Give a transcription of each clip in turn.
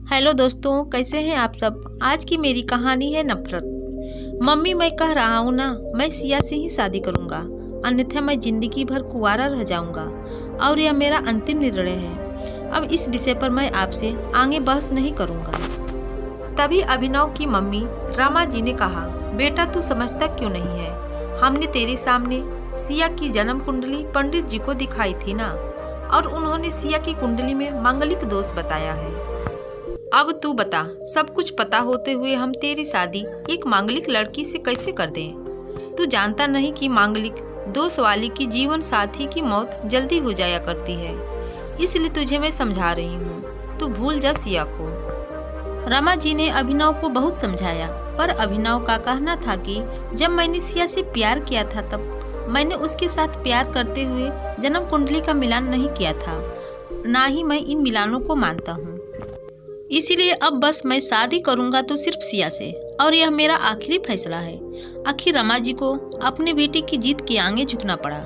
Hello दोस्तों, कैसे हैं आप सब। आज की मेरी कहानी है नफरत। मम्मी, मैं कह रहा हूँ ना, मैं सिया से ही शादी करूँगा, अन्यथा मैं जिंदगी भर कुंवारा रह जाऊँगा और यह मेरा अंतिम निर्णय है। अब इस विषय पर मैं आपसे आगे बहस नहीं करूँगा। तभी अभिनव की मम्मी रमा जी ने कहा, बेटा तू समझता क्यों नहीं है। हमने तेरे सामने सिया की जन्म कुंडली पंडित जी को दिखाई थी ना, और उन्होंने सिया की कुंडली में मांगलिक दोष बताया है। अब तू बता, सब कुछ पता होते हुए हम तेरी शादी एक मांगलिक लड़की से कैसे कर दें। तू जानता नहीं कि मांगलिक दोष वाली की जीवन साथी की मौत जल्दी हो जाया करती है, इसलिए तुझे मैं समझा रही हूँ, तू भूल जा सिया को। रमा जी ने अभिनव को बहुत समझाया, पर अभिनव का कहना था कि जब मैंने सिया से प्यार किया था तब मैंने उसके साथ प्यार करते हुए जन्म कुंडली का मिलान नहीं किया था, ना ही मैं इन मिलानों को मानता हूँ। इसीलिए अब बस मैं शादी करूंगा तो सिर्फ सिया से, और यह मेरा आखिरी फैसला है। आखिर रमा जी को अपने बेटे की जीत के आगे झुकना पड़ा,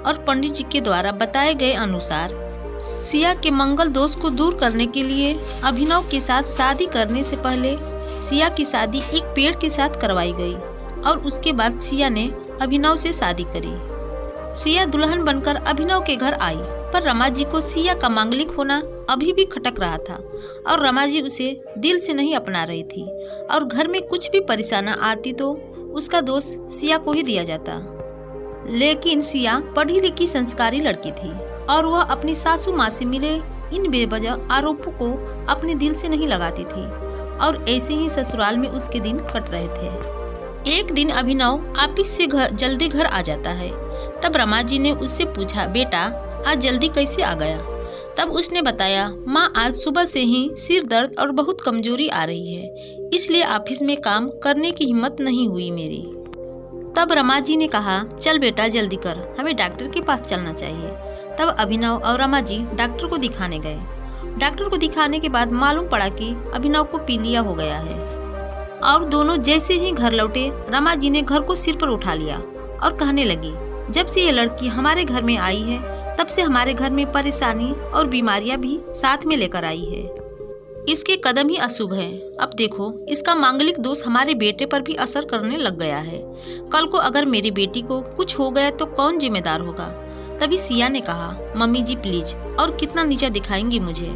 और पंडित जी के द्वारा बताए गए अनुसार सिया के मंगल दोष को दूर करने के लिए अभिनव के साथ शादी करने से पहले सिया की शादी एक पेड़ के साथ करवाई गई, और उसके बाद सिया ने अभिनव से शादी करी। सिया दुल्हन बनकर अभिनव के घर आई, पर रमा जी को सिया का मांगलिक होना अभी भी खटक रहा था, और रमा जी उसे दिल से नहीं अपना रही थी, और घर में कुछ भी परेशानी आती तो उसका दोष सिया को ही दिया जाता। लेकिन सिया पढ़ी लिखी संस्कारी लड़की थी, और वह अपनी सासू माँ से मिले इन बेवजह आरोपों को अपने दिल से नहीं लगाती थी, और ऐसे ही ससुराल में उसके दिन कट रहे थे। एक दिन अभिनव ऑफिस से जल्दी घर आ जाता है। तब रमा जी ने उससे पूछा, बेटा आज जल्दी कैसे आ गया। तब उसने बताया, माँ आज सुबह से ही सिर दर्द और बहुत कमजोरी आ रही है, इसलिए ऑफिस में काम करने की हिम्मत नहीं हुई मेरी। तब रमा जी ने कहा, चल बेटा जल्दी कर, हमें डॉक्टर के पास चलना चाहिए। तब अभिनव और रमा जी डॉक्टर को दिखाने गए। डॉक्टर को दिखाने के बाद मालूम पड़ा कि अभिनव को पीलिया हो गया है, और दोनों जैसे ही घर लौटे रमा जी ने घर को सिर पर उठा लिया और कहने लगी, जब से ये लड़की हमारे घर में आई है तब से हमारे घर में परेशानी और बीमारियां भी साथ में लेकर आई है। इसके कदम ही अशुभ है। अब देखो, इसका मांगलिक दोष हमारे बेटे पर भी असर करने लग गया है। कल को अगर मेरी बेटी को कुछ हो गया तो कौन जिम्मेदार होगा। तभी सिया ने कहा, मम्मी जी प्लीज, और कितना नीचा दिखाएंगी मुझे।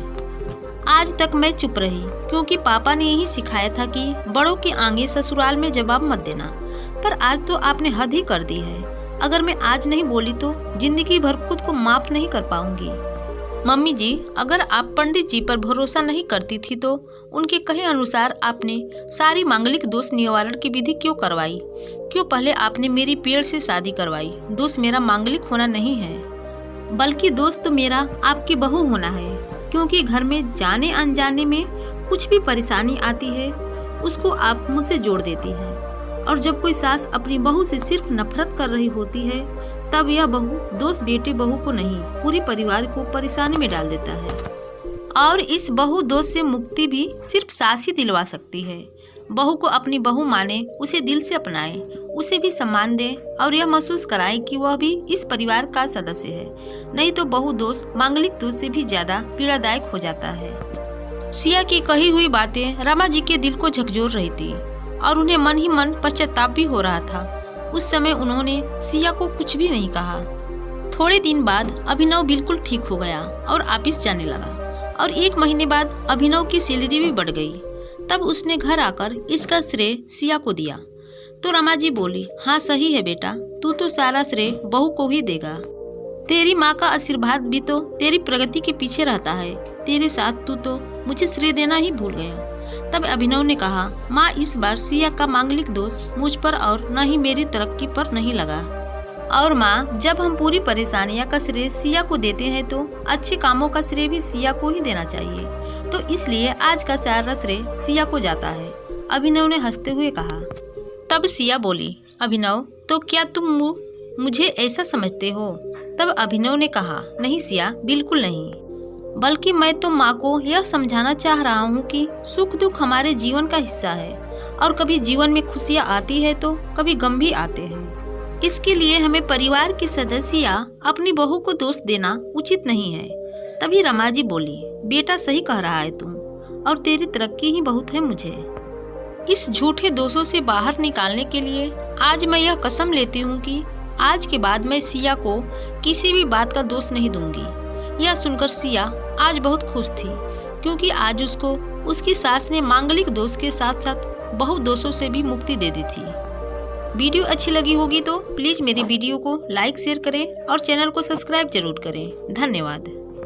आज तक मैं चुप रही, क्योंकि पापा ने यही सिखाया था कि बड़ों के आगे ससुराल में जवाब मत देना, पर आज तो आपने हद ही कर दी है। अगर मैं आज नहीं बोली तो जिंदगी भर खुद को माफ नहीं कर पाऊंगी। मम्मी जी, अगर आप पंडित जी पर भरोसा नहीं करती थी तो उनके कहे अनुसार आपने सारी मांगलिक दोष निवारण की विधि क्यों करवाई। क्यों पहले आपने मेरी पेड़ से शादी करवाई। दोष मेरा मांगलिक होना नहीं है, बल्कि दोष तो मेरा आपकी बहू होना है, क्योंकि घर में जाने अनजाने में कुछ भी परेशानी आती है उसको आप मुझसे जोड़ देती हैं। और जब कोई सास अपनी बहू से सिर्फ नफरत कर रही होती है तब यह बहू दोष बेटे बहू को नहीं पूरी परिवार को परेशानी में डाल देता है। और इस बहू दोष से मुक्ति भी सिर्फ सास ही दिलवा सकती है। बहू को अपनी बहू माने, उसे दिल से अपनाए, उसे भी सम्मान दे, और यह महसूस कराए कि वह भी इस परिवार का सदस्य है। नहीं तो बहू दोष मांगलिक दोष से भी ज्यादा पीड़ादायक हो जाता है। सिया की कही हुई बातें रमा जी के दिल को झकझोर रही थी, और उन्हें मन ही मन पश्चाताप भी हो रहा था। उस समय उन्होंने सिया को कुछ भी नहीं कहा। थोड़े दिन बाद अभिनव बिल्कुल ठीक हो गया और ऑफिस जाने लगा, और 1 महीने बाद अभिनव की सैलरी भी बढ़ गई। तब उसने घर आकर इसका श्रेय सिया को दिया। तो रमा जी बोली, हाँ सही है बेटा, तू तो सारा श्रेय बहू को ही देगा। तेरी माँ का आशीर्वाद भी तो तेरी प्रगति के पीछे रहता है। तेरे साथ तू तो मुझे श्रेय देना ही भूल गया। तब अभिनव ने कहा, माँ इस बार सिया का मांगलिक दोष मुझ पर और न ही मेरी तरक्की पर नहीं लगा। और माँ, जब हम पूरी परेशानियाँ का श्रेय सिया को देते हैं तो अच्छे कामों का श्रेय भी सिया को ही देना चाहिए। तो इसलिए आज का सारा श्रेय सिया को जाता है, अभिनव ने हंसते हुए कहा। तब सिया बोली, अभिनव तो क्या तुम मुझे ऐसा समझते हो। तब अभिनव ने कहा, नहीं सिया, बिल्कुल नहीं, बल्कि मैं तो माँ को यह समझाना चाह रहा हूँ कि सुख दुख हमारे जीवन का हिस्सा है, और कभी जीवन में खुशियाँ आती है तो कभी गम भी आते हैं। इसके लिए हमें परिवार के सदस्य या अपनी बहू को दोष देना उचित नहीं है। तभी रमा जी बोली, बेटा सही कह रहा है तुम, और तेरी तरक्की ही बहुत है मुझे। इस झूठे दोषों से बाहर निकालने के लिए आज मैं यह कसम लेती हूँ कि आज के बाद मैं सिया को किसी भी बात का दोष नहीं दूंगी। यह सुनकर सिया आज बहुत खुश थी, क्योंकि आज उसको उसकी सास ने मांगलिक दोष के साथ साथ बहुत दोषों से भी मुक्ति दे दी थी। वीडियो अच्छी लगी होगी तो प्लीज़ मेरी वीडियो को लाइक शेयर करें और चैनल को सब्सक्राइब जरूर करें। धन्यवाद।